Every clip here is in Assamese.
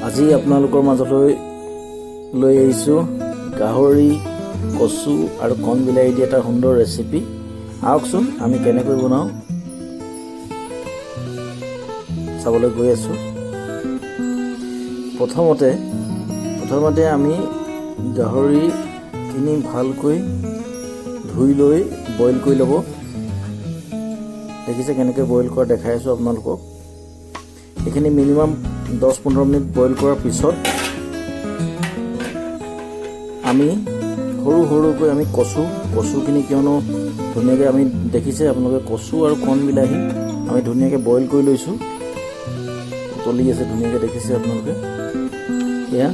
আজি আপোনালোকৰ মাজলৈ লৈ আহিছোঁ গাহৰি, কচু আৰু কণ বিলাহী দি এটা সুন্দৰ ৰেচিপি। আহকচোন আমি কেনেকৈ বনাওঁ চাবলৈ গৈ আছোঁ। প্ৰথমতে আমি গাহৰিখিনি ভালকৈ ধুই লৈ বইল কৰি ল'ব। দেখিছে কেনেকৈ বইল কৰা দেখাই আছোঁ আপোনালোকক। এইখিনি মিনিমাম 10-15 মিনিট বইল কৰাৰ পিছত আমি সৰুকৈ আমি কচুখিনি কিয়নো ধুনীয়াকৈ আমি দেখিছে আপোনালোকে কচু আৰু কণ বিলাহী আমি ধুনীয়াকৈ বইল কৰি লৈছোঁ। উতলি আছে ধুনীয়াকৈ দেখিছে আপোনালোকে। এয়া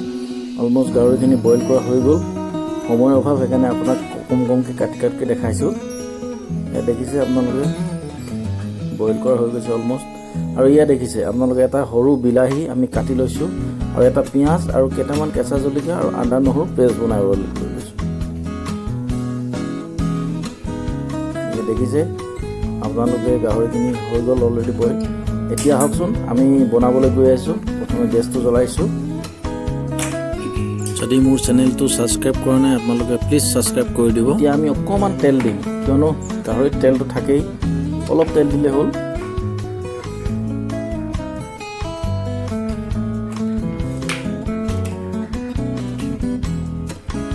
অলমষ্ট গাহৰিখিনি বইল কৰা হৈ গ'ল। সময়ৰ অভাৱ সেইকাৰণে আপোনাক কমকৈ কাটি দেখাইছোঁ। এয়া দেখিছে আপোনালোকে বইল কৰা হৈ গৈছে অলমষ্ট। আৰু ইয়াত দেখিছে আপোনালোকে এটা সৰু বিলাহী আমি কাটি লৈছোঁ আৰু এটা পিঁয়াজ আৰু কেইটামান কেঁচা জলকীয়া আৰু আদা নহৰু পেষ্ট বনাই লৈ লৈছোঁ। দেখিছে আপোনালোকে গাহৰিখিনি হৈ গ'ল অলৰেডি বইল। এতিয়া আহকচোন আমি বনাবলৈ গৈ আছোঁ। প্ৰথমে গেছটো জ্বলাইছোঁ। যদি মোৰ চেনেলটো ছাবস্ক্ৰাইব কৰা নাই আপোনালোকে প্লিজ ছাবস্ক্ৰাইব কৰি দিব। এতিয়া আমি অকণমান তেল দিম কিয়নো গাহৰিত তেলটো থাকেই, অলপ তেল দিলে হ'ল।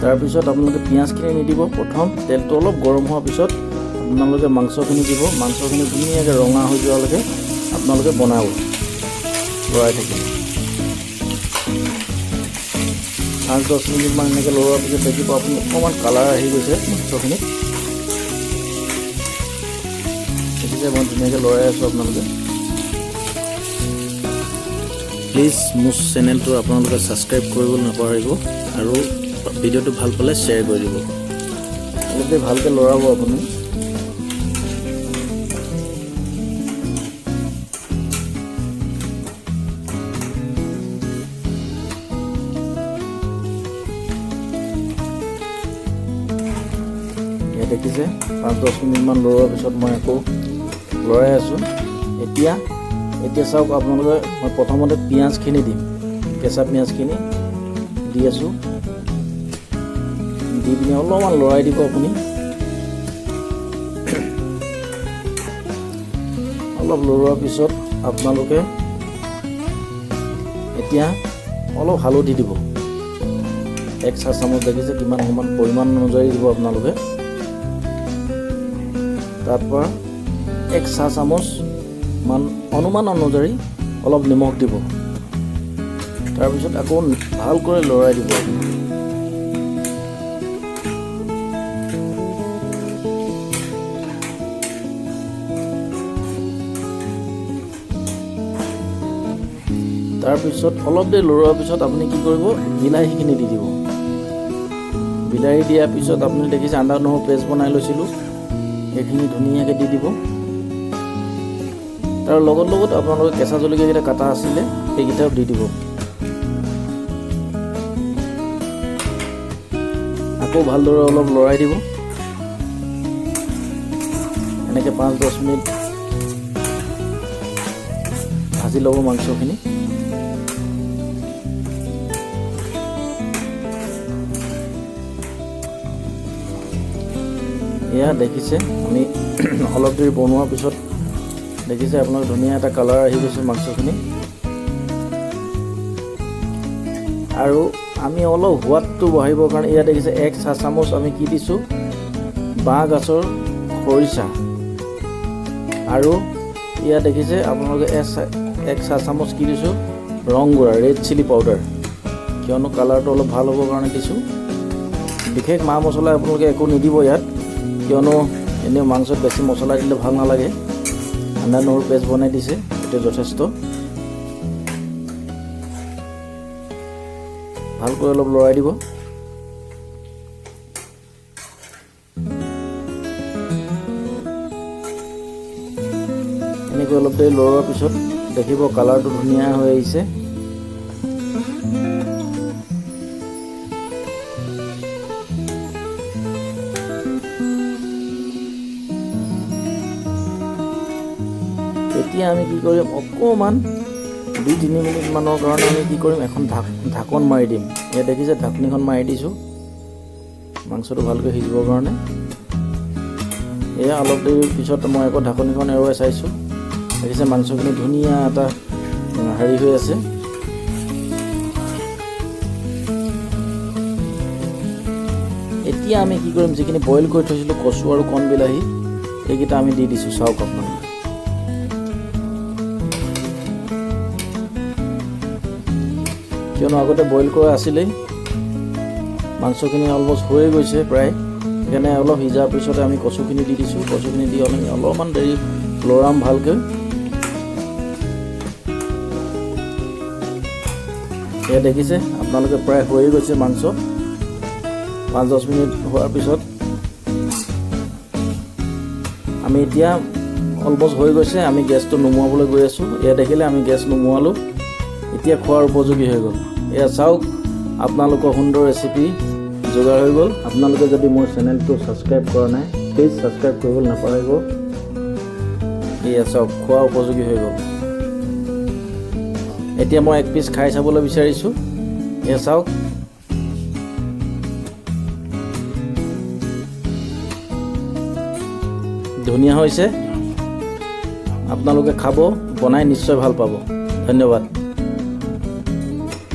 তাৰপিছত আপোনালোকে পিঁয়াজখিনি নিদিব। প্ৰথম তেলটো অলপ গৰম হোৱাৰ পিছত আপোনালোকে মাংসখিনি দিব। মাংসখিনি ধুনীয়াকৈ ৰঙা হৈ যোৱালৈকে আপোনালোকে বনাব, লৰাই থাকিব। 5-10 মিনিটমান এনেকৈ লৰোৱাৰ পিছত দেখিব আপুনি অকণমান কালাৰ আহি গৈছে মাংসখিনিত। দেখিছে মই ধুনীয়াকৈ লৰাই আছোঁ। আপোনালোকে প্লিজ মোৰ চেনেলটো আপোনালোকে ছাবস্ক্ৰাইব কৰিবলৈ নাপাহৰিব আৰু ভিডিঅ'টো ভাল পালে শ্বেয়াৰ কৰি দিব। অলপ দেৰি ভালকৈ লৰাব আপুনি। দেখিছে 5-10 মিনিটমান লৰোৱাৰ পিছত মই আকৌ লৰাই আছোঁ। এতিয়া চাওক আপোনালোকে মই প্ৰথমতে পিঁয়াজখিনি দিম। কেঁচা পিঁয়াজখিনি দি আছোঁ। দি পিনি অলপমান লৰাই দিব আপুনি। অলপ লৰোৱাৰ পিছত আপোনালোকে এতিয়া অলপ হালধি দিব। 1 চাহ চামুচ দেখিছে কিমান পৰিমাণ অনুযায়ী দিব আপোনালোকে। তাৰপৰা 1 চাহ চামুচ মান অনুমান অনুযায়ী অলপ নিমখ দিব। তাৰপিছত আকৌ ভালকৈ লৰাই দিব। তাৰপিছত অলপ দেৰি লৰোৱাৰ পিছত আপুনি কি কৰিব, বিলাহীখিনি দি দিব। বিলাহী দিয়াৰ পিছত আপুনি দেখিছে আদা নহৰু পেষ্ট বনাই লৈছিলোঁ, সেইখিনি ধুনীয়াকৈ দি দিব। তাৰ লগত আপোনালোকে কেঁচা জলকীয়াকেইটা কাটা আছিলে সেইকেইটাও দি দিব। আকৌ ভালদৰে অলপ লৰাই দিব। এনেকৈ 5-10 মিনিট ভাজি ল'ব মাংসখিনি। এয়া দেখিছে আমি অলপ দেৰি বনোৱাৰ পিছত দেখিছে আপোনালোকে ধুনীয়া এটা কালাৰ আহি গৈছে মাংসখিনি। আৰু আমি অলপ সোৱাদটো বঢ়াবৰ কাৰণে ইয়াত দেখিছে 1 চাহ চামুচ আমি কি দিছোঁ, বাঁহ গাজৰ খৰিচা। আৰু ইয়াত দেখিছে আপোনালোকে 1 চাহ চামুচ কি দিছোঁ, ৰং গুড়া ৰেড চিলি পাউডাৰ, কিয়নো কালাৰটো অলপ ভাল হ'বৰ কাৰণে দিছোঁ। বিশেষ মা মছলা আপোনালোকে একো নিদিব ইয়াত, কিয়নো এনেও মাংসত বেছি মছলা দিলে ভাল নালাগে। আদা নহৰু পেষ্ট বনাই দিছে, সেইটো যথেষ্ট। ভালকৈ অলপ লৰাই দিব। এনেকৈ অলপ দেৰি লৰোৱাৰ পিছত দেখিব কালাৰটো ধুনীয়া হৈ আহিছে। এতিয়া আমি কি কৰিম, অকণমান 2-3 মিনিটমানৰ কাৰণে আমি কি কৰিম, এখন ঢাকন মাৰি দিম। ইয়াত দেখিছে ঢাকনিখন মাৰি দিছোঁ মাংসটো ভালকৈ সিজিবৰ কাৰণে। এয়া অলপ দেৰি পিছত মই আকৌ ঢাকনিখন এৰুৱাই চাইছোঁ, দেখিছে মাংসখিনি ধুনীয়া এটা হেৰি হৈ আছে। এতিয়া আমি কি কৰিম, যিখিনি বইল কৰি থৈছিলোঁ কচু আৰু কণ বিলাহী, এইকেইটা আমি দি দিছোঁ। চাওক আপোনালোকে, কিয়নো আগতে বইল কৰা আছিলেই, মাংসখিনি অলমষ্ট হৈয়ে গৈছে প্ৰায়, সেইকাৰণে অলপ সিজাৰ পিছতে আমি কচুখিনি দি দিছোঁ। কচুখিনি দি আমি অলপমান দেৰি লৰাম ভালকৈ। এয়া দেখিছে আপোনালোকে প্ৰায় হৈয়ে গৈছে মাংস। 5-10 মিনিট হোৱাৰ পিছত আমি এতিয়া অলমষ্ট হৈ গৈছে, আমি গেছটো নুমুৱাবলৈ গৈ আছোঁ। এয়া দেখিলে আমি গেছ নুমুৱালোঁ, এতিয়া খোৱাৰ উপযোগী হৈ গ'ল। এয়া চাওক, আপোনালোকৰ সুন্দৰ ৰেচিপি যোগাৰ হৈ গ'ল। আপোনালোকে যদি মোৰ চেনেলটো ছাবস্ক্ৰাইব কৰা নাই, প্লিজ ছাবস্ক্ৰাইব কৰিবলৈ নাপাহৰিব। এয়া চাওক, খোৱা উপযোগী হৈ গ'ল। এতিয়া মই এক পিচ খাই চাবলৈ বিচাৰিছোঁ। এয়া চাওক, ধুনীয়া হৈছে। আপোনালোকে খাব, বনাই নিশ্চয় ভাল পাব। ধন্যবাদ।